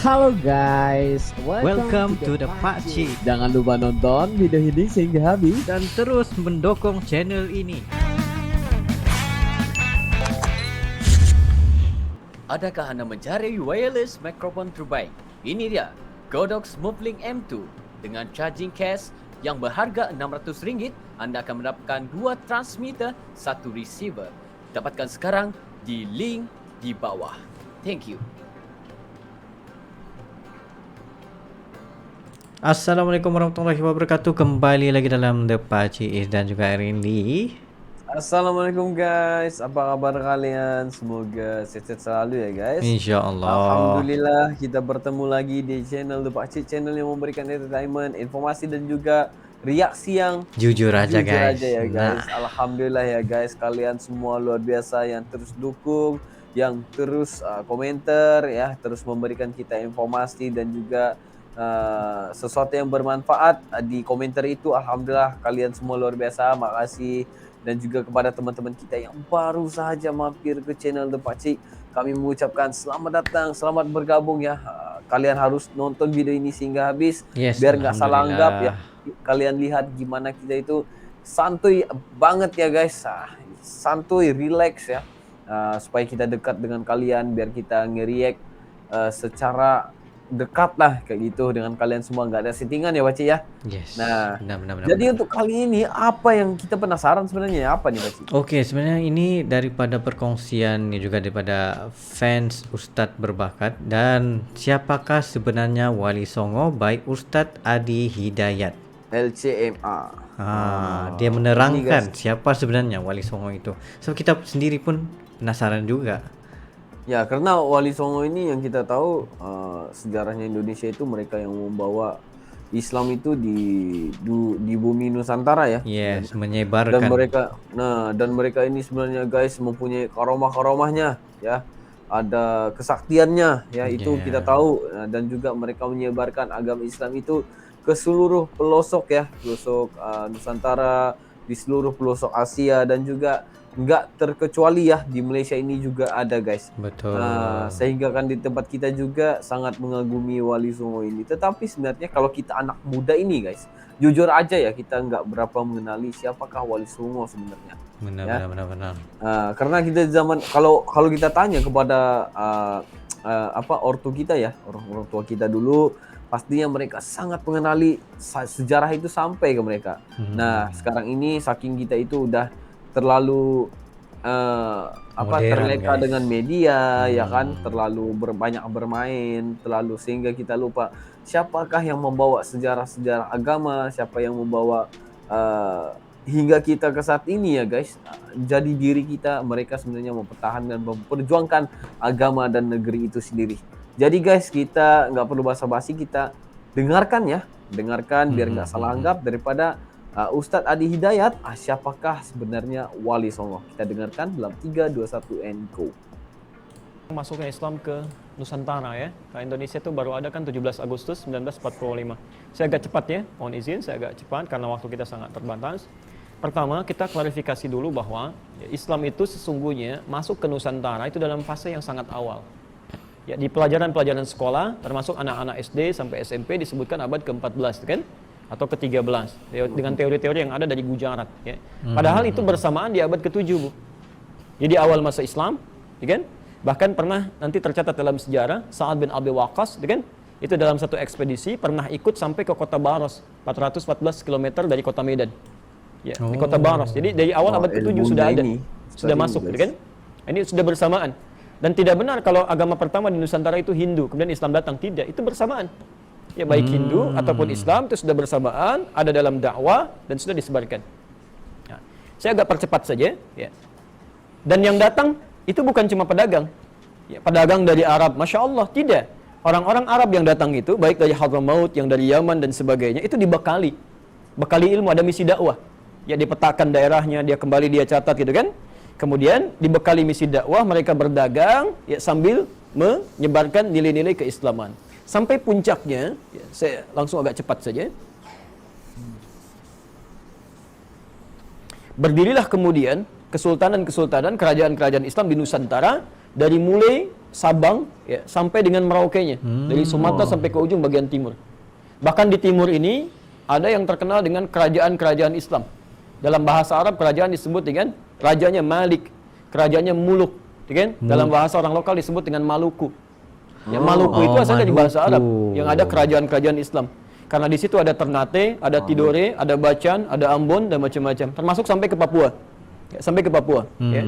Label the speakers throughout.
Speaker 1: Halo guys,
Speaker 2: Welcome to the Pakcik.
Speaker 1: Jangan lupa nonton video ini sehingga habis
Speaker 2: Dan terus mendukung channel ini.
Speaker 3: Adakah Anda mencari wireless microphone terbaik? Ini dia, Godox Movelink M2. Dengan charging case yang berharga RM600, Anda akan mendapatkan 2 transmitter, 1 receiver. Dapatkan sekarang di link di bawah. Thank you.
Speaker 2: Assalamualaikum warahmatullahi wabarakatuh. Kembali lagi dalam The Pakcik dan juga Rindy.
Speaker 4: Assalamualaikum guys, apa kabar kalian? Semoga sehat selalu ya guys.
Speaker 2: InsyaAllah.
Speaker 4: Alhamdulillah kita bertemu lagi di channel The Pakcik, channel yang memberikan entertainment, informasi dan juga reaksi yang
Speaker 2: Jujur aja guys.
Speaker 4: ya guys. Alhamdulillah ya guys, kalian semua luar biasa yang terus dukung, yang terus komentar ya, terus memberikan kita informasi dan juga sesuatu yang bermanfaat di komentar itu. Alhamdulillah kalian semua luar biasa, makasih. Dan juga kepada teman-teman kita yang baru saja mampir ke channel The Pakcik, kami mengucapkan selamat datang, selamat bergabung ya. Kalian harus nonton video ini sehingga habis, biar nggak salah anggap ya. Kalian lihat gimana kita itu santuy banget ya guys, santuy, relax ya, supaya kita dekat dengan kalian, biar kita nge-react secara dekat lah kayak gitu dengan kalian semua, nggak ada settingan ya Pakcik ya.
Speaker 2: Yes.
Speaker 4: Nah,
Speaker 2: benar.
Speaker 4: jadi untuk kali ini apa yang kita penasaran sebenarnya, apa nih Pakcik?
Speaker 2: Oke, sebenarnya ini daripada perkongsian juga daripada fans Ustadz berbakat, dan siapakah sebenarnya Wali Songo by Ustadz Adi Hidayat.
Speaker 4: LCMA.
Speaker 2: Dia menerangkan siapa sebenarnya Wali Songo itu. So kita sendiri pun penasaran juga.
Speaker 4: Ya, karena Wali Songo ini yang kita tahu sejarahnya Indonesia itu mereka yang membawa Islam itu di bumi Nusantara ya.
Speaker 2: Yes, menyebarkan.
Speaker 4: Dan mereka ini sebenarnya guys mempunyai karomah-karomahnya ya. Ada kesaktiannya ya, itu kita tahu. Dan juga mereka menyebarkan agama Islam itu ke seluruh pelosok ya, pelosok Nusantara, di seluruh pelosok Asia, dan juga nggak terkecuali ya di Malaysia ini juga ada guys.
Speaker 2: Betul.
Speaker 4: Sehingga kan di tempat kita juga sangat mengagumi Wali Songo ini. Tetapi sebenarnya kalau kita anak muda ini guys, jujur aja ya, kita nggak berapa mengenali siapakah Wali Songo sebenarnya.
Speaker 2: Benar.
Speaker 4: Karena kita zaman kalau kita tanya kepada ortu kita ya, orang tua kita dulu, pastinya mereka sangat mengenali sejarah itu sampai ke mereka. Nah, sekarang ini saking kita itu udah terlalu terleka dengan media ya kan, terlalu banyak bermain, sehingga kita lupa siapakah yang membawa sejarah-sejarah agama, siapa yang membawa hingga kita ke saat ini ya guys. Jadi diri kita, mereka sebenarnya mempertahankan dan memperjuangkan agama dan negeri itu sendiri. Jadi guys, kita nggak perlu basa-basi, kita dengarkan biar nggak salah anggap daripada Ustadz Adi Hidayat. Siapakah sebenarnya Wali Songo? Kita dengarkan dalam 3, 2, 1 and go.
Speaker 5: Masuknya Islam ke Nusantara ya. Nah, Indonesia itu baru ada kan 17 Agustus 1945. Saya agak cepat ya, mohon izin saya agak cepat karena waktu kita sangat terbatas. Pertama, kita klarifikasi dulu bahwa Islam itu sesungguhnya masuk ke Nusantara itu dalam fase yang sangat awal. Ya, di pelajaran-pelajaran sekolah, termasuk anak-anak SD sampai SMP disebutkan abad ke-14 kan? Atau ke-13 dengan teori-teori yang ada dari Gujarat ya. Padahal itu bersamaan di abad ke-7 Bu. Jadi awal masa Islam, ya kan? Bahkan pernah nanti tercatat dalam sejarah Sa'ad bin Abi Waqqas, ya kan? Itu dalam satu ekspedisi pernah ikut sampai ke kota Baros, 414 km dari kota Medan. Ya, di kota Baros. Jadi dari awal abad ke-7 sudah ada. Sudah masuk, ya kan? Ini sudah bersamaan. Dan tidak benar kalau agama pertama di Nusantara itu Hindu, kemudian Islam datang, tidak, itu bersamaan. Ya, baik Hindu ataupun Islam itu sudah bersamaan, ada dalam dakwah dan sudah disebarkan. Nah, saya agak percepat saja ya. Dan yang datang itu bukan cuma pedagang. Ya, pedagang dari Arab, Masya Allah, tidak. Orang-orang Arab yang datang itu, baik dari Hadramaut, yang dari Yaman dan sebagainya, itu dibekali. Bekali ilmu, ada misi dakwah. Ya, dipetakan daerahnya, dia kembali dia catat gitu kan. Kemudian dibekali misi dakwah, mereka berdagang ya, sambil menyebarkan nilai-nilai keislaman. Sampai puncaknya, ya, saya langsung agak cepat saja. Berdirilah kemudian kesultanan-kesultanan, kerajaan-kerajaan Islam di Nusantara dari mulai Sabang ya, sampai dengan Merauke-nya. Dari Sumatera sampai ke ujung bagian timur. Bahkan di timur ini ada yang terkenal dengan kerajaan-kerajaan Islam. Dalam bahasa Arab kerajaan disebut dengan rajanya Malik, kerajaannya Muluk, ya kan? Dalam bahasa orang lokal disebut dengan Maluku. Ya, Maluku itu asalnya dari bahasa Arab yang ada kerajaan-kerajaan Islam. Karena di situ ada Ternate, ada Tidore, ada Bacan, ada Ambon dan macam-macam. Termasuk sampai ke Papua. Ya, sampai ke Papua, ya.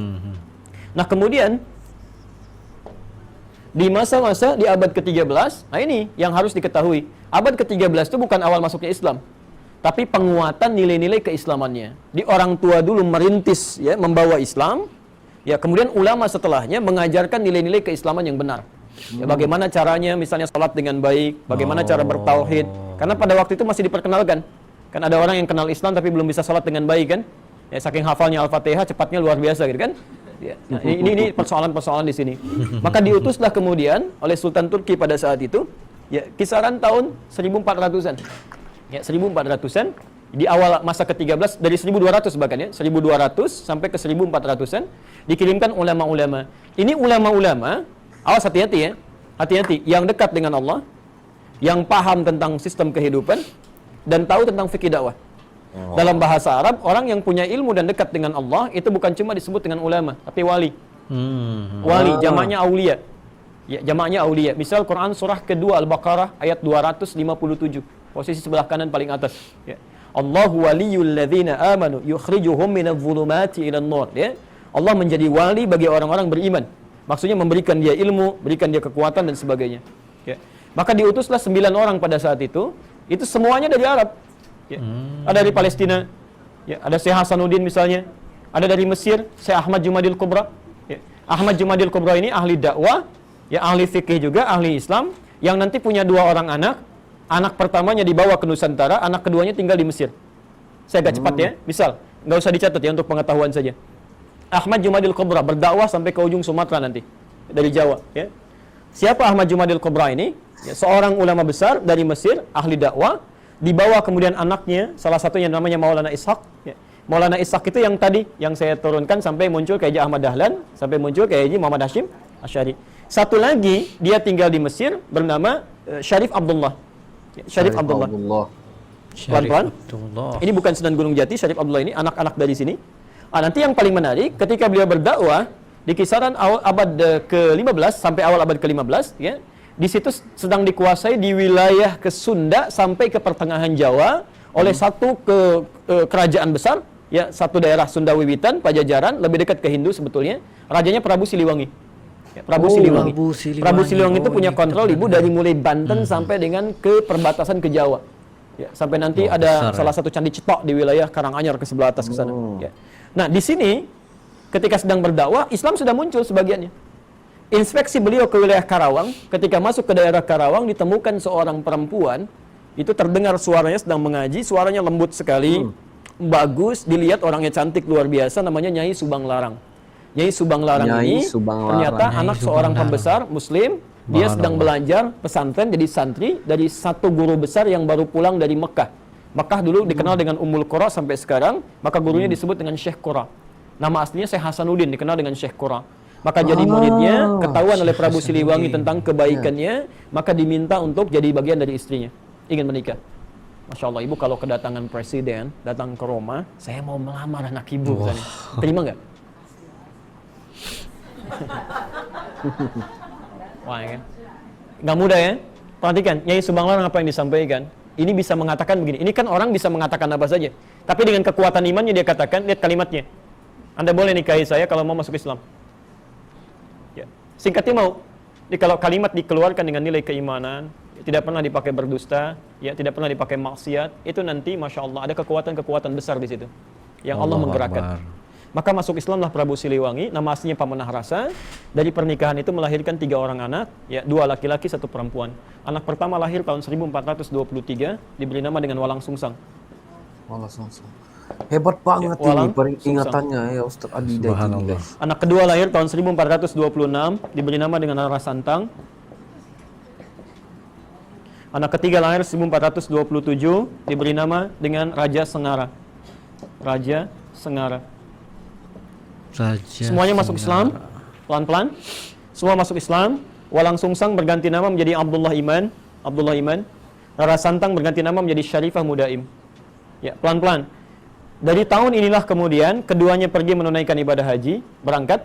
Speaker 5: Nah, kemudian di masa-masa di abad ke-13, nah ini yang harus diketahui. Abad ke-13 itu bukan awal masuknya Islam, tapi penguatan nilai-nilai keislamannya. Di orang tua dulu merintis ya, membawa Islam, ya kemudian ulama setelahnya mengajarkan nilai-nilai keislaman yang benar. Ya, bagaimana caranya misalnya sholat dengan baik, bagaimana cara bertauhid. Karena pada waktu itu masih diperkenalkan. Kan ada orang yang kenal Islam tapi belum bisa sholat dengan baik kan. Ya, saking hafalnya Al-Fatihah cepatnya luar biasa gitu kan. Ya, nah, ini persoalan-persoalan di sini. Maka diutuslah kemudian oleh Sultan Turki pada saat itu, ya kisaran tahun 1400-an. Ya, 1400-an di awal masa ke-13 dari 1200 bahkan ya, 1200 sampai ke 1400-an dikirimkan ulama-ulama. Ini ulama-ulama, awas hati-hati ya. Hati-hati yang dekat dengan Allah, yang paham tentang sistem kehidupan dan tahu tentang fikih dakwah. Dalam bahasa Arab, orang yang punya ilmu dan dekat dengan Allah itu bukan cuma disebut dengan ulama, tapi wali. Wali, jamaknya aulia. Ya, jamaknya aulia. Misal Quran surah kedua Al-Baqarah ayat 257, posisi sebelah kanan paling atas. Ya. Allahu waliyul ladzina amanu yukhrijuhum minadh-dhulumati ilan nur. Ya. Allah menjadi wali bagi orang-orang beriman. Maksudnya memberikan dia ilmu, berikan dia kekuatan dan sebagainya. Ya. Maka diutuslah 9 orang pada saat itu semuanya dari Arab. Ya. Ada dari Palestina, ya, ada Syekh Hasanuddin misalnya, ada dari Mesir, Syekh Ahmad Jumadil Kubra. Ya. Ahmad Jumadil Kubra ini ahli dakwah, ya, ahli fikih juga, ahli Islam, yang nanti punya 2 orang anak. Anak pertamanya dibawa ke Nusantara, anak keduanya tinggal di Mesir. Saya agak cepat ya, misal, nggak usah dicatat ya untuk pengetahuan saja. Ahmad Jumadil Kubra berdakwah sampai ke ujung Sumatera nanti, dari Jawa. Ya. Siapa Ahmad Jumadil Kubra ini? Ya, seorang ulama besar dari Mesir, ahli dakwah. Dibawa kemudian anaknya, salah satunya namanya Maulana Ishaq. Ya. Maulana Ishaq itu yang tadi, yang saya turunkan sampai muncul kayak Haji Ahmad Dahlan, sampai muncul kayak Haji Muhammad Hashim Asy'ari. Satu lagi, dia tinggal di Mesir, bernama Syarif Abdullah. Ya, Syarif Abdullah. Pelan-pelan. Ini bukan Sunan Gunung Jati, Syarif Abdullah ini anak-anak dari sini. Nanti yang paling menarik, ketika beliau berdakwah, di kisaran awal abad ke-15 sampai awal abad ke-15, ya, di situ sedang dikuasai di wilayah ke Sunda sampai ke pertengahan Jawa oleh satu kerajaan besar, ya, satu daerah Sunda Wiwitan, Pajajaran, lebih dekat ke Hindu sebetulnya. Rajanya Prabu Siliwangi. Ya, Prabu Siliwangi. Prabu Siliwangi itu punya kontrol ibu dari mulai Banten sampai dengan ke perbatasan ke Jawa. Ya, sampai nanti ada salah satu candi cetok di wilayah Karanganyar ke sebelah atas ke sana. Ya. Nah, di sini ketika sedang berdakwah, Islam sudah muncul sebagiannya. Inspeksi beliau ke wilayah Karawang, ketika masuk ke daerah Karawang ditemukan seorang perempuan, itu terdengar suaranya sedang mengaji, suaranya lembut sekali, bagus, dilihat orangnya cantik luar biasa, namanya Nyai Subang Larang. Nyai Subang Larang ini ternyata anak seorang pembesar muslim, dia sedang belajar pesantren jadi santri dari satu guru besar yang baru pulang dari Mekah. Mekah dulu dikenal dengan Ummul Qura sampai sekarang, maka gurunya disebut dengan Syekh Qura. Nama aslinya Syekh Hasanuddin, dikenal dengan Syekh Qura. Maka jadi muridnya, ketahuan oleh Prabu Siliwangi tentang kebaikannya, maka diminta untuk jadi bagian dari istrinya, ingin menikah. Masya Allah, ibu kalau kedatangan presiden, datang ke Roma, saya mau melamar anak ibu, misalnya. Terima nggak? Wah, ya kan? Nggak mudah ya? Perhatikan, Nyai Subang Larang apa yang disampaikan. Ini bisa mengatakan begini, ini kan orang bisa mengatakan apa saja. Tapi dengan kekuatan imannya dia katakan, lihat kalimatnya. Anda boleh nikahi saya kalau mau masuk Islam. Ya. Singkatnya mau, jadi kalau kalimat dikeluarkan dengan nilai keimanan, tidak pernah dipakai berdusta, ya tidak pernah dipakai maksiat, itu nanti Masya Allah ada kekuatan-kekuatan besar di situ yang Allah menggerakkan. Maka masuk Islamlah Prabu Siliwangi, nama aslinya Pamanah Rasa. Dari pernikahan itu melahirkan 3 orang anak, ya 2 laki-laki 1 perempuan. Anak pertama lahir tahun 1423, diberi nama dengan Walang Sungsang.
Speaker 4: Walang Sungsang. Hebat banget
Speaker 5: ya,
Speaker 4: ini peringatannya ya Ustaz Adi ini, guys.
Speaker 5: Anak kedua lahir tahun 1426, diberi nama dengan Rara Santang. Anak ketiga lahir 1427, diberi nama dengan Raja Sengara. Raja Sengara. Semuanya masuk Islam, pelan-pelan. Semua masuk Islam. Walang Sungsang berganti nama menjadi Abdullah Iman. Abdullah Iman. Rara Santang berganti nama menjadi Syarifah Mudaim. Ya, pelan-pelan. Dari tahun inilah kemudian keduanya pergi menunaikan ibadah haji, berangkat.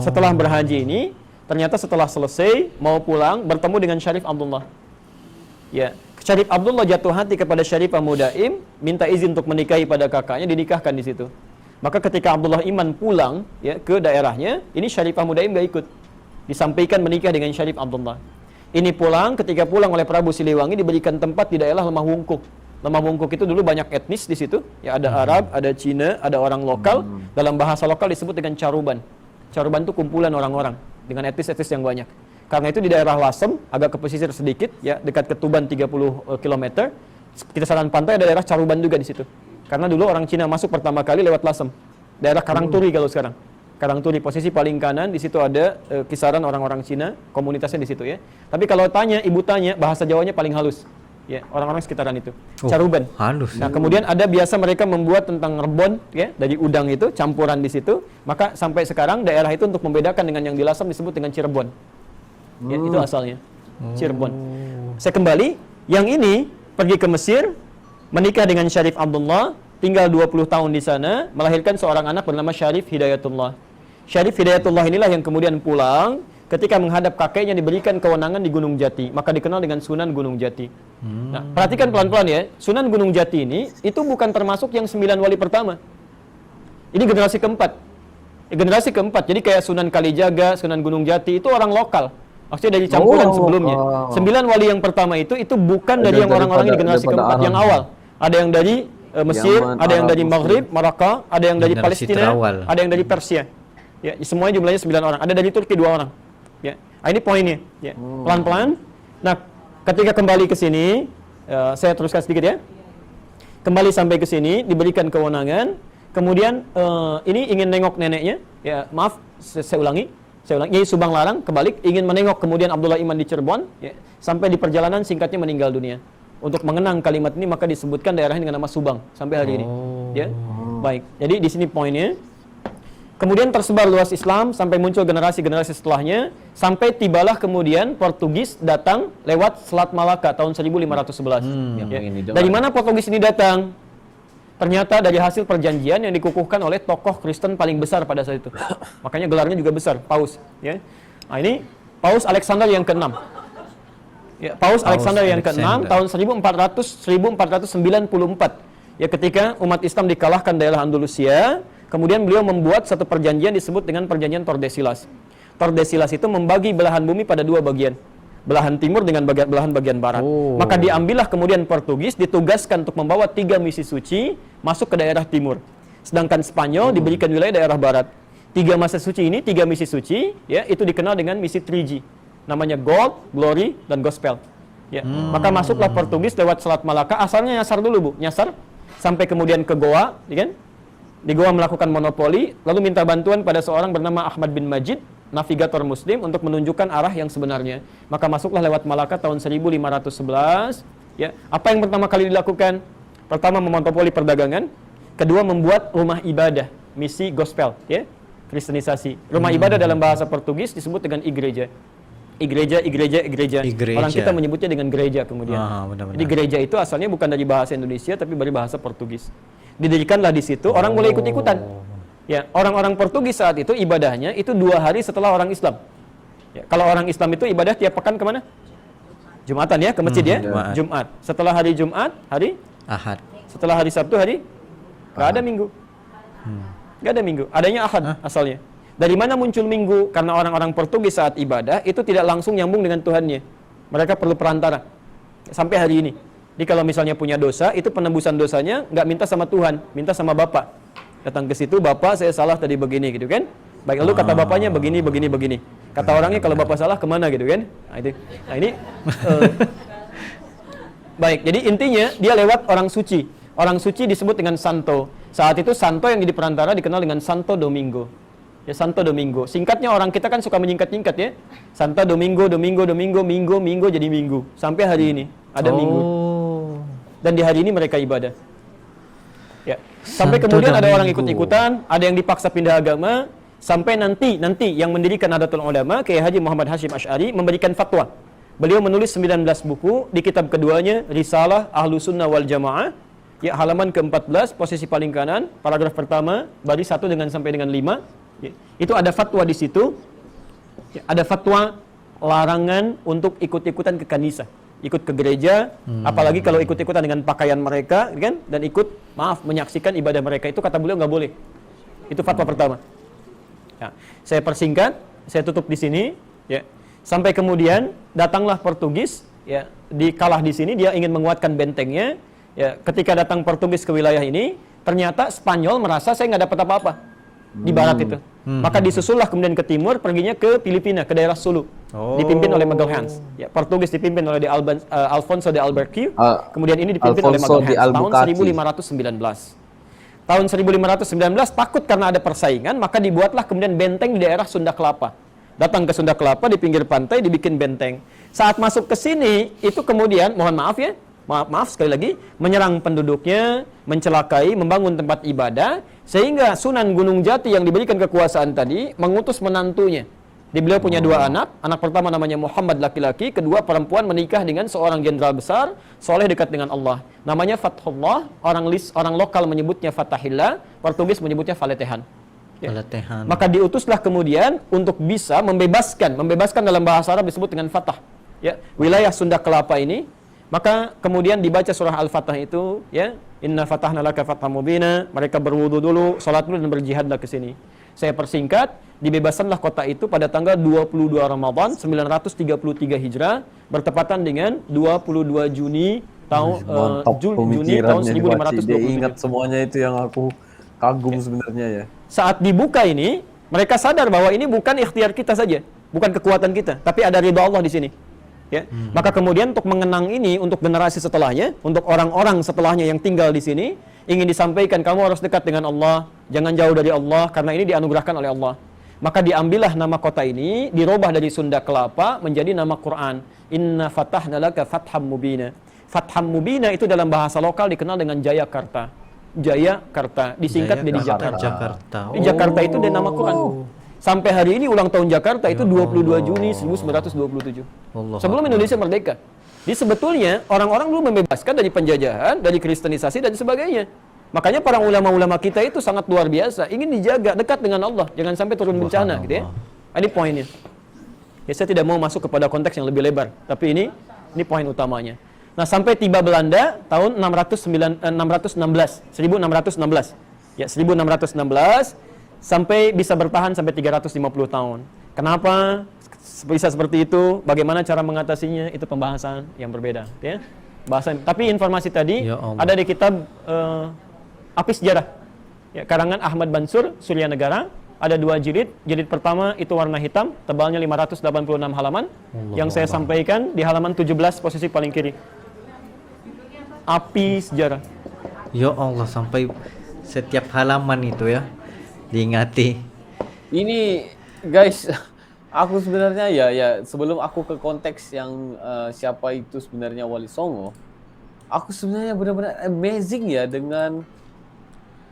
Speaker 5: Setelah berhaji ini, ternyata setelah selesai mau pulang bertemu dengan Syarif Abdullah. Ya, Syarif Abdullah jatuh hati kepada Syarifah Mudaim, minta izin untuk menikahi pada kakaknya, dinikahkan di situ. Maka ketika Abdullah Iman pulang ya ke daerahnya, ini Syarifah Mudaim gak ikut. Disampaikan menikah dengan Syarif Abdullah. Ini pulang, ketika pulang oleh Prabu Siliwangi diberikan tempat di daerah Lemah Wungkuk. Lemah Wungkuk itu dulu banyak etnis di situ, ya ada Arab, ada Cina, ada orang lokal. Dalam bahasa lokal disebut dengan Caruban. Caruban itu kumpulan orang-orang dengan etnis-etnis yang banyak. Karena itu di daerah Lasem, agak ke pesisir sedikit, ya dekat ke Tuban 30 km. Kisaran pantai ada daerah Caruban juga di situ. Karena dulu orang Cina masuk pertama kali lewat Lasem. Daerah Karangturi kalau sekarang. Karangturi posisi paling kanan, di situ ada kisaran orang-orang Cina, komunitasnya di situ ya. Tapi kalau ibu tanya, bahasa Jawanya paling halus. Ya, orang-orang sekitaran itu. Caruban.
Speaker 2: Halus.
Speaker 5: Nah, kemudian ada biasa mereka membuat tentang rebon ya, dari udang itu, campuran di situ. Maka sampai sekarang daerah itu untuk membedakan dengan yang di Lasem disebut dengan Cirebon. Ya, itu asalnya. Cirebon. Saya kembali, yang ini pergi ke Mesir, menikah dengan Syarif Abdullah, tinggal 20 tahun di sana, melahirkan seorang anak bernama Syarif Hidayatullah. Syarif Hidayatullah inilah yang kemudian pulang, ketika menghadap kakeknya diberikan kewenangan di Gunung Jati, maka dikenal dengan Sunan Gunung Jati. Nah, perhatikan pelan-pelan ya, Sunan Gunung Jati ini itu bukan termasuk yang 9 wali pertama. Ini generasi keempat. Generasi keempat, jadi kayak Sunan Kalijaga, Sunan Gunung Jati itu orang lokal. Maksudnya dari campuran sebelumnya. 9 wali yang pertama itu bukan dari yang orang-orang di generasi keempat, yang awal. Ada yang dari Mesir,
Speaker 4: Yaman,
Speaker 5: ada yang
Speaker 4: Arab,
Speaker 5: dari Maghrib, Maraka, ada yang dari
Speaker 2: Generasi
Speaker 5: Palestina,
Speaker 2: terawal.
Speaker 5: ada yang dari Persia. Ya, semuanya jumlahnya 9 orang. Ada dari Turki 2 orang. Ya. Nah, ini poinnya. Ya. Pelan-pelan. Nah, ketika kembali ke sini, saya teruskan sedikit ya. Kembali sampai ke sini, diberikan kewenangan. Kemudian ini ingin nengok neneknya. Ya, maaf, saya ulangi. Nyai Subang Larang kebalik ingin menengok kemudian Abdullah Iman di Cirebon. Ya, sampai di perjalanan singkatnya meninggal dunia. Untuk mengenang kalimat ini maka disebutkan daerahnya dengan nama Subang sampai hari ini. Ya, baik. Jadi di sini poinnya. Kemudian tersebar luas Islam sampai muncul generasi-generasi setelahnya, sampai tibalah kemudian Portugis datang lewat Selat Malaka tahun 1511. Ya. Dari mana Portugis ini datang? Ternyata dari hasil perjanjian yang dikukuhkan oleh tokoh Kristen paling besar pada saat itu. Makanya gelarnya juga besar, Paus. Ya. Nah, ini Paus Alexander yang ke-6. Ya, Paus Alexander yang ke-6 tahun 1494. Ya, ketika umat Islam dikalahkan daerah Andalusia, kemudian beliau membuat satu perjanjian disebut dengan perjanjian Tordesillas. Tordesillas itu membagi belahan bumi pada 2 bagian. Belahan timur dengan belahan bagian barat. Maka diambillah kemudian Portugis ditugaskan untuk membawa 3 misi suci masuk ke daerah timur. Sedangkan Spanyol diberikan wilayah daerah barat. 3 misi suci ini, 3 misi suci, ya, itu dikenal dengan misi 3G. Namanya Gold, Glory, dan Gospel. Ya. Maka masuklah Portugis lewat Selat Malaka. Asalnya nyasar dulu, Bu. Nyasar sampai kemudian ke Goa, ya kan? Di Goa melakukan monopoli, lalu minta bantuan pada seorang bernama Ahmad bin Majid, navigator muslim, untuk menunjukkan arah yang sebenarnya. Maka masuklah lewat Malaka tahun 1511. Ya. Apa yang pertama kali dilakukan? Pertama, memonopoli perdagangan. Kedua, membuat rumah ibadah, misi gospel, ya, kristenisasi. Rumah ibadah dalam bahasa Portugis disebut dengan igreja. Igreja. Orang kita menyebutnya dengan gereja kemudian. Jadi gereja itu asalnya bukan dari bahasa Indonesia, tapi dari bahasa Portugis. Didirikanlah di situ, orang mulai ikut-ikutan. Ya, orang-orang Portugis saat itu ibadahnya itu 2 hari setelah orang Islam. Ya, kalau orang Islam itu ibadah tiap pekan kemana? Jumatan ya, ke masjid ya. Jumat. Setelah hari Jumat, hari
Speaker 2: Ahad.
Speaker 5: Setelah hari Sabtu, hari nggak ada Minggu. Nggak ada Minggu. Adanya Ahad asalnya. Dari mana muncul Minggu? Karena orang-orang Portugis saat ibadah itu tidak langsung nyambung dengan Tuhannya. Mereka perlu perantara. Sampai hari ini. Jadi kalau misalnya punya dosa, itu penebusan dosanya nggak minta sama Tuhan, minta sama Bapak. Datang ke situ, Bapak saya salah tadi begini gitu kan. Baik, lalu kata bapaknya begini. Kata orangnya kalau Bapak salah kemana gitu kan. Nah ini baik, jadi intinya dia lewat orang suci. Orang suci disebut dengan Santo. Saat itu Santo yang jadi perantara dikenal dengan Santo Domingo. Ya, Santo Domingo. Singkatnya orang kita kan suka menyingkat-nyingkat ya. Santo Domingo, Minggu jadi Minggu. Sampai hari ini ada Minggu. Dan di hari ini mereka ibadah. Ya. Sampai
Speaker 2: Santo
Speaker 5: kemudian ada orang
Speaker 2: Domingo.
Speaker 5: ikut-ikutan, ada yang dipaksa pindah agama. Sampai nanti yang mendirikan Nahdlatul Ulama, Kiai Haji Muhammad Hashim Asy'ari memberikan fatwa. Beliau menulis 19 buku, di kitab keduanya Risalah Ahlus Sunnah wal Jamaah, ya halaman ke-14, posisi paling kanan, paragraf pertama, baris 1 sampai dengan 5. Ya, itu ada fatwa di situ. Ya, ada fatwa larangan untuk ikut-ikutan ke kanisa, ikut ke gereja, apalagi kalau ikut-ikutan dengan pakaian mereka, kan? Dan menyaksikan ibadah mereka, itu kata beliau nggak boleh. Itu fatwa pertama. Ya, saya persingkat, saya tutup di sini. Ya, sampai kemudian datanglah Portugis, ya, dikalah di sini, dia ingin menguatkan bentengnya. Ya, ketika datang Portugis ke wilayah ini, ternyata Spanyol merasa saya nggak dapat apa-apa di barat itu. Maka disusullah kemudian ke timur, perginya ke Filipina, ke daerah Sulu, dipimpin oleh Magalhães. Ya, Portugis dipimpin oleh Alfonso de Albuquerque, kemudian ini dipimpin oleh
Speaker 4: Alfonso de
Speaker 5: Magalhães tahun
Speaker 4: Albuquerque.
Speaker 5: 1519. Tahun 1519 takut karena ada persaingan, maka dibuatlah kemudian benteng di daerah Sunda Kelapa. Datang ke Sunda Kelapa di pinggir pantai dibikin benteng. Saat masuk ke sini itu kemudian mohon maaf ya, maaf sekali lagi, menyerang penduduknya, mencelakai, membangun tempat ibadah, sehingga Sunan Gunung Jati yang diberikan kekuasaan tadi mengutus menantunya. Beliau punya dua anak pertama namanya Muhammad laki-laki, kedua perempuan, menikah dengan seorang jenderal besar, soleh dekat dengan Allah. Namanya Fathullah, orang lokal menyebutnya Fatahillah, Portugis menyebutnya Faletehan. Ya. Maka diutuslah kemudian untuk bisa membebaskan dalam bahasa Arab disebut dengan Fatah. Ya, wilayah Sunda Kelapa ini. Maka kemudian dibaca surah Al-Fatah itu, ya, Inna fatahna laka fatham mubina, mereka berwudu dulu, salat dulu dan berjihadlah ke sini. Saya persingkat, dibebasanlah kota itu pada tanggal 22 Ramadan 933 Hijrah, bertepatan dengan 22 Juni tahun Juni tahun 1527.
Speaker 4: Dia ingat semuanya itu yang aku kagum sebenarnya ya.
Speaker 5: Saat dibuka ini, mereka sadar bahwa ini bukan ikhtiar kita saja, bukan kekuatan kita, tapi ada ridha Allah di sini. Ya. Maka kemudian untuk mengenang ini, untuk generasi setelahnya, untuk orang-orang setelahnya yang tinggal di sini, ingin disampaikan kamu harus dekat dengan Allah, jangan jauh dari Allah, karena ini dianugerahkan oleh Allah. Maka diambillah nama kota ini, dirubah dari Sunda Kelapa menjadi nama Quran. Inna fatahna laka fatham mubina. Fatham mubina itu dalam bahasa lokal dikenal dengan Jayakarta. Jayakarta, disingkat jadi Jakarta. Di Jakarta itu ada nama Quran. Sampai hari ini ulang tahun Jakarta itu 22 Juni 1927. Sebelum Indonesia merdeka. Jadi sebetulnya orang-orang dulu membebaskan dari penjajahan, dari kristenisasi dan sebagainya. Makanya para ulama-ulama kita itu sangat luar biasa, ingin dijaga dekat dengan Allah, jangan sampai turun bencana gitu ya. Ini poinnya. Ya, saya tidak mau masuk kepada konteks yang lebih lebar, tapi ini poin utamanya. Nah, sampai tiba Belanda tahun 1616. Ya, 1616 sampai bisa bertahan sampai 350 tahun. Kenapa bisa seperti itu? Bagaimana cara mengatasinya? Itu pembahasan yang berbeda, ya. Bahasan. Tapi informasi tadi ada di kitab Api Sejarah, ya, karangan Ahmad Bansur Surya Negara. Ada 2 jilid. Jilid pertama itu warna hitam, tebalnya 586 halaman. Yang saya sampaikan di halaman 17 posisi paling kiri. Api Sejarah.
Speaker 2: Ya Allah, sampai setiap halaman itu ya diingati.
Speaker 4: Ini guys, aku sebenarnya ya sebelum aku ke konteks yang siapa itu sebenarnya Wali Songo, aku sebenarnya benar-benar amazing ya dengan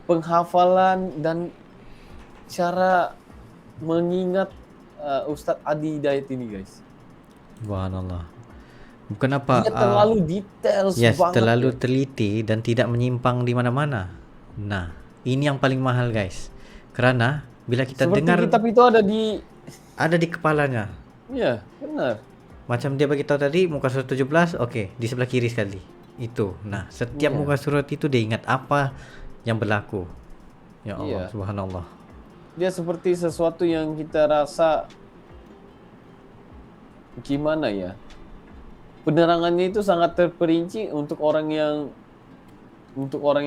Speaker 4: penghafalan dan cara mengingat Ustadz Adi Hidayat ini guys.
Speaker 2: Subhanallah. Bukan apa?
Speaker 4: Dia terlalu detail banget.
Speaker 2: Terlalu teliti dan tidak menyimpang di mana-mana. Nah, ini yang paling mahal guys. Karena bila kita
Speaker 4: seperti
Speaker 2: dengar
Speaker 4: kitab itu ada di
Speaker 2: kepalanya.
Speaker 4: Iya, benar.
Speaker 2: Macam dia bagi tahu tadi muka surat 17, oke, di sebelah kiri sekali. Itu. Nah, setiap muka surat itu dia ingat apa yang berlaku. Ya Allah, subhanallah.
Speaker 4: Dia seperti sesuatu yang kita rasa gimana ya? Penerangannya itu sangat terperinci untuk orang yang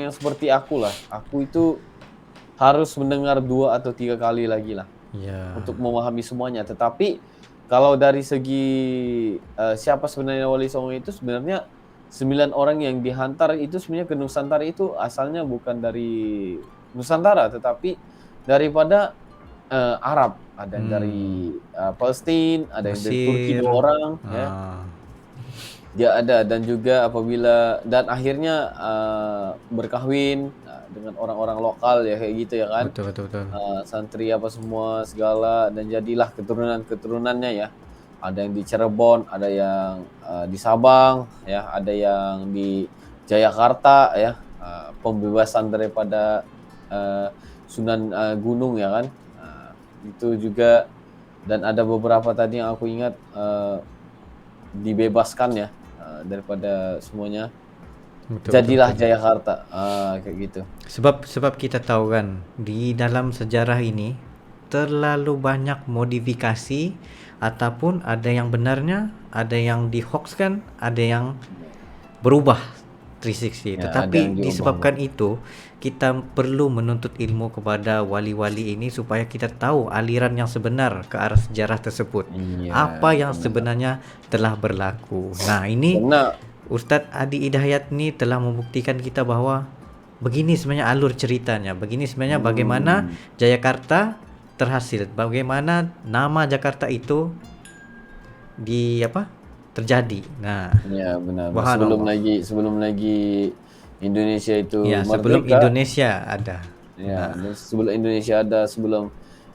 Speaker 4: seperti aku lah. Aku itu harus mendengar 2 atau 3 kali lagi lah untuk memahami semuanya. Tetapi kalau dari segi siapa sebenarnya Wali Songo itu, sebenarnya 9 orang yang dihantar itu sebenarnya ke Nusantara itu asalnya bukan dari Nusantara, tetapi daripada Arab. Ada yang dari Palestina, ada yang dari Turki 2 orang. Ya. dia ada, dan juga apabila dan akhirnya berkahwin dengan orang-orang lokal ya kayak gitu ya kan.
Speaker 2: Betul betul betul.
Speaker 4: Santri apa semua segala, dan jadilah keturunan-keturunannya ya. Ada yang di Cirebon, ada yang di Sabang ya, ada yang di Jayakarta ya, pembebasan daripada Sunan Gunung ya kan. Itu juga, dan ada beberapa tadi yang aku ingat dibebaskan ya daripada semuanya.
Speaker 2: Betul,
Speaker 4: Jadilah
Speaker 2: betul.
Speaker 4: Jayakarta kayak gitu.
Speaker 2: Sebab kita tahu kan di dalam sejarah ini terlalu banyak modifikasi ataupun ada yang benarnya, ada yang dihoaxkan, ada yang berubah 360.
Speaker 4: Ya, ada
Speaker 2: Tetapi
Speaker 4: yang
Speaker 2: disebabkan
Speaker 4: diubah-ubah.
Speaker 2: itu kita perlu menuntut ilmu kepada wali-wali ini supaya kita tahu aliran yang sebenar ke arah sejarah tersebut.
Speaker 4: Iya,
Speaker 2: Apa yang
Speaker 4: benar.
Speaker 2: sebenarnya telah berlaku. Nah, ini
Speaker 4: Karena
Speaker 2: Ustadz Adi Hidayat ini telah membuktikan kita bahwa begini sebenarnya alur ceritanya, begini sebenarnya bagaimana Jayakarta terhasil, bagaimana nama Jakarta itu terjadi. Nah,
Speaker 4: ya benar.
Speaker 2: subhanallah.
Speaker 4: Sebelum lagi Indonesia itu
Speaker 2: Ya, sebelum
Speaker 4: merdeka,
Speaker 2: Indonesia ada.
Speaker 4: ya,
Speaker 2: Nah,
Speaker 4: dan sebelum Indonesia ada, sebelum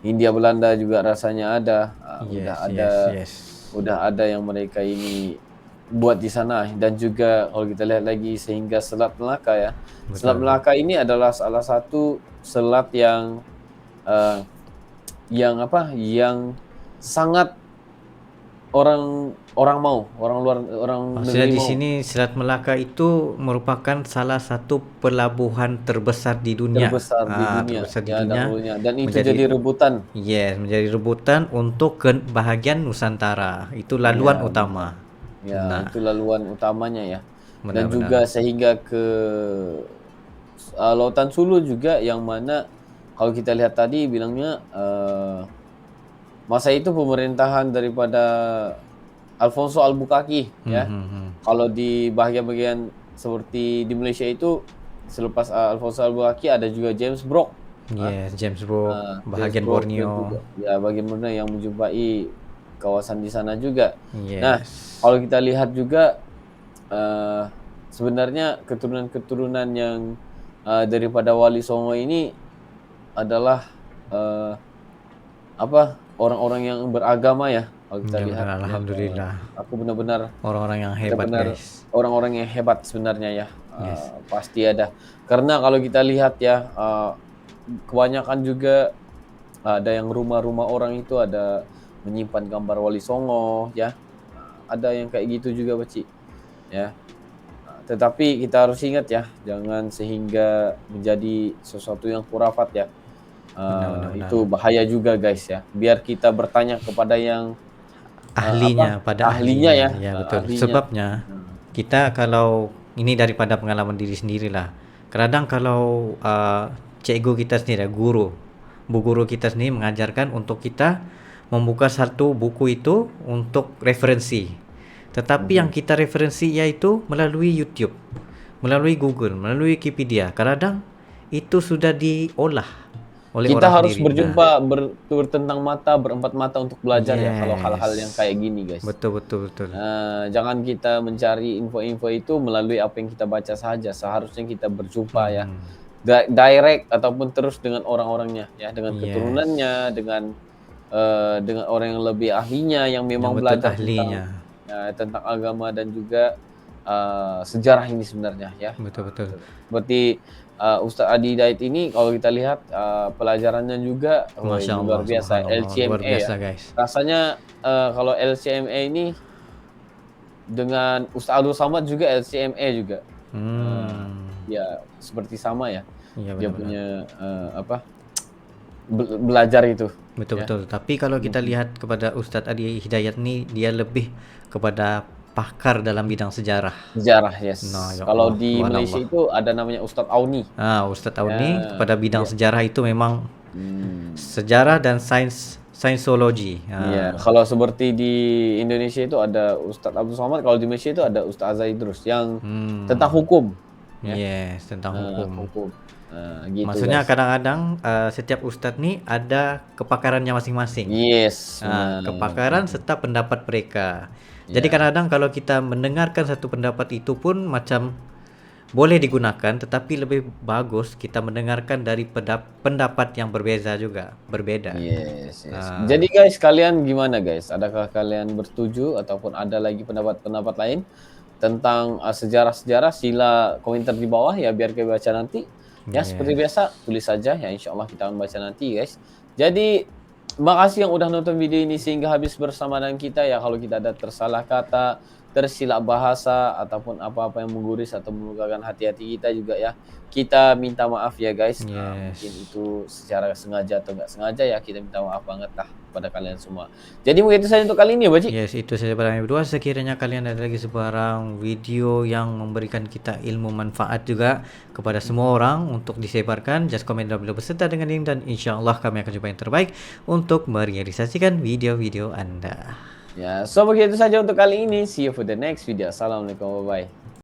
Speaker 4: Hindia Belanda juga rasanya ada,
Speaker 2: yes, yes, yes.
Speaker 4: udah ada yang mereka ini buat di sana. Dan juga kalau kita lihat lagi sehingga Selat Melaka ya.
Speaker 2: Betul.
Speaker 4: Selat Melaka ini adalah salah satu selat yang yang sangat orang luar, orang
Speaker 2: Maksudnya
Speaker 4: negeri
Speaker 2: di
Speaker 4: mau.
Speaker 2: sini Selat Melaka itu merupakan salah satu pelabuhan terbesar di dunia.
Speaker 4: Terbesar di dunia
Speaker 2: Terbesar di
Speaker 4: ya
Speaker 2: dunia.
Speaker 4: dahulunya, dan itu
Speaker 2: Menjadi
Speaker 4: jadi rebutan.
Speaker 2: Yes, menjadi rebutan untuk bahagian Nusantara. Itu laluan
Speaker 4: Ya,
Speaker 2: utama.
Speaker 4: Ya,
Speaker 2: Nah,
Speaker 4: itu laluan utamanya ya. Dan
Speaker 2: benar-benar.
Speaker 4: juga sehingga ke Lautan Sulu juga, yang mana kalau kita lihat tadi bilangnya masa itu pemerintahan daripada Alfonso Albuquerque ya. Kalau di bagian-bagian seperti di Malaysia itu selepas Alfonso Albuquerque ada juga James Brooke.
Speaker 2: Yes, James Brooke, bahagian
Speaker 4: James Brooke dan
Speaker 2: Borneo.
Speaker 4: juga, ya bagian Borneo yang menjumpai kawasan di sana juga.
Speaker 2: Yes.
Speaker 4: Nah, kalau kita lihat juga sebenarnya keturunan-keturunan yang daripada Wali Songo ini adalah orang-orang yang beragama ya. Kalau kita
Speaker 2: Ya,
Speaker 4: lihat,
Speaker 2: benar, alhamdulillah.
Speaker 4: aku benar-benar
Speaker 2: Orang-orang yang hebat,
Speaker 4: benar-benar
Speaker 2: guys.
Speaker 4: orang-orang yang hebat sebenarnya ya.
Speaker 2: Yes.
Speaker 4: Pasti ada. Karena kalau kita lihat ya, kebanyakan juga ada yang rumah-rumah orang itu ada menyimpan gambar Wali Songo ya. Ada yang kayak gitu juga, Baci. Ya. Tetapi kita harus ingat ya, jangan sehingga menjadi sesuatu yang khurafat ya.
Speaker 2: Benar.
Speaker 4: Itu bahaya juga, guys ya. Biar kita bertanya kepada yang
Speaker 2: Ahlinya, pada
Speaker 4: ahlinya ya.
Speaker 2: Ya, betul.
Speaker 4: Ahlinya.
Speaker 2: Sebabnya kita kalau ini daripada pengalaman diri sendiri lah. Kadang kalau cikgu kita sendiri, bu guru kita sendiri mengajarkan untuk kita membuka satu buku itu untuk referensi. Tetapi yang kita referensi yaitu melalui YouTube, melalui Google, melalui Wikipedia. Kadang itu sudah diolah oleh
Speaker 4: Kita
Speaker 2: orang
Speaker 4: harus
Speaker 2: sendiri.
Speaker 4: berjumpa bertentang mata, berempat mata untuk belajar ya, kalau
Speaker 2: Yes.
Speaker 4: hal-hal yang kayak gini, guys.
Speaker 2: Betul.
Speaker 4: Jangan kita mencari info-info itu melalui apa yang kita baca saja. Seharusnya kita berjumpa ya, direct ataupun terus dengan orang-orangnya ya, dengan
Speaker 2: Yes.
Speaker 4: keturunannya, dengan orang yang lebih ahlinya, yang memang
Speaker 2: Yang betul
Speaker 4: belajar
Speaker 2: ahlinya.
Speaker 4: tentang agama dan juga sejarah ini sebenarnya ya.
Speaker 2: Betul.
Speaker 4: Seperti Ustadz Adi Hidayat ini, kalau kita lihat pelajarannya juga
Speaker 2: Masya Allah,
Speaker 4: luar biasa.
Speaker 2: subhanallah,
Speaker 4: LCMA
Speaker 2: luar biasa,
Speaker 4: ya.
Speaker 2: guys.
Speaker 4: Rasanya kalau LCMA ini dengan Ustadz Abdul Samad juga LCMA juga. Ya seperti sama ya.
Speaker 2: Iya,
Speaker 4: Dia
Speaker 2: benar-benar.
Speaker 4: punya belajar itu.
Speaker 2: Betul. Tapi kalau kita lihat kepada Ustadz Adi Hidayat ini, dia lebih kepada pakar dalam bidang sejarah.
Speaker 4: Sejarah, yes.
Speaker 2: Nah, ya
Speaker 4: Kalau
Speaker 2: Allah,
Speaker 4: di
Speaker 2: subhanallah.
Speaker 4: Malaysia itu ada namanya Ustadz Auni.
Speaker 2: Ustadz Auni
Speaker 4: Ya,
Speaker 2: kepada bidang sejarah itu memang sejarah dan sainsologi.
Speaker 4: Iya, kalau seperti di Indonesia itu ada Ustadz Abdul Somad, kalau di Malaysia itu ada Ustadz Azaidrus yang tentang hukum.
Speaker 2: Yes, tentang hukum.
Speaker 4: Gitu,
Speaker 2: Maksudnya
Speaker 4: guys.
Speaker 2: kadang-kadang setiap ustadz nih ada kepakarannya masing-masing.
Speaker 4: Yes.
Speaker 2: Kepakaran serta pendapat mereka. Jadi
Speaker 4: Ya.
Speaker 2: kadang-kadang kalau kita mendengarkan satu pendapat itu pun macam boleh digunakan, tetapi lebih bagus kita mendengarkan dari pendapat yang berbeda.
Speaker 4: Yes. Jadi guys, kalian gimana guys? Adakah kalian bersetuju ataupun ada lagi pendapat-pendapat lain tentang sejarah-sejarah? Sila komentar di bawah ya biar kita baca nanti. Ya, seperti biasa tulis saja ya, insya Allah kita akan baca nanti guys. Jadi makasih yang udah nonton video ini sehingga habis bersama dengan kita ya. Kalau kita ada tersalah kata, tersilap bahasa ataupun apa-apa yang mengguris atau melukakan hati-hati kita juga ya, kita minta maaf ya guys. Mungkin itu secara sengaja atau nggak sengaja ya, kita minta maaf banget lah pada kalian semua. Jadi mungkin itu saja untuk kali ini ya Baci.
Speaker 2: Yes, itu saja pada kami berdua. Sekiranya kalian ada lagi sebarang video yang memberikan kita ilmu manfaat juga kepada semua orang untuk disebarkan, just komen down below beserta dengan link dan insya Allah kami akan coba yang terbaik untuk merealisasikan video-video Anda.
Speaker 4: Ya, so begitu saja untuk kali ini. See you for the next video. Assalamualaikum, bye-bye.